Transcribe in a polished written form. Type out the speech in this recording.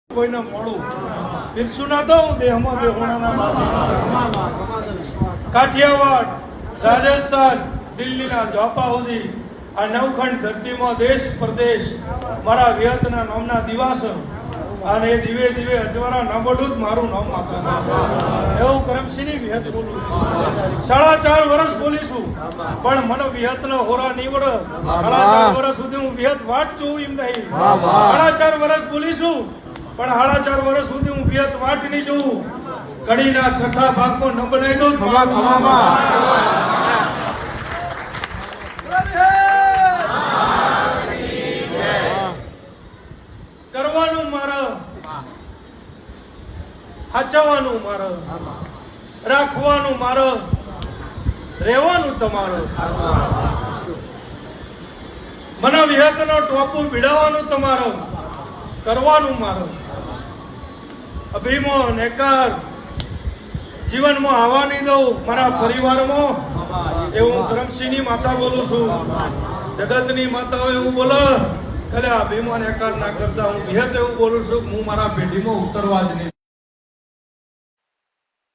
કોઈને મોડું પીરસું ના દઉં દેહમાં દેહોણાના કાઠિયાવાડ રાજસ્થાન દિલ્હીના ઝાપા સુધી આ નવખંડ ધરતીમાં દેશ પ્રદેશ મારા વિહતના નામના દિવસ અને દિવે દિવે અજવાળા ના બોલું મારું નામ માત્ર એવું કરમસિંહની વિહત બોલું છું 4.5 વર્ષ બોલીશું પણ મને વિહતનો હોરા નહીં વળે 4.5 વર્ષ સુધી હું વિહત વાટ જોઉં એમ નહીં 4.5 વર્ષ બોલીશું પણ 4.5 વર્ષ સુધી હું વિહત વાટ નહીં જોઉં કડીના છઠ્ઠા ભાગમાં ન બનાવી દઉં કરવાનું મારે સાચવવાનું મારે રાખવાનું મારે રહેવાનું તમારે મને વિહતનો ટોપું ભીડાવવાનું તમારે કરવાનું મારે અભિમાન નેકાર જીવનમાં આવવા નહીં દઉં મારા પરિવારમાં એવું હું ધરમસિંહની માતા બોલું છું જગતની માતાઓ એવું બોલે એટલે અભિમાન એકાર ના કરતા હું વિહત એવું બોલું છું હું મારા પેઢીમાં ઉતરવા જ નહીં.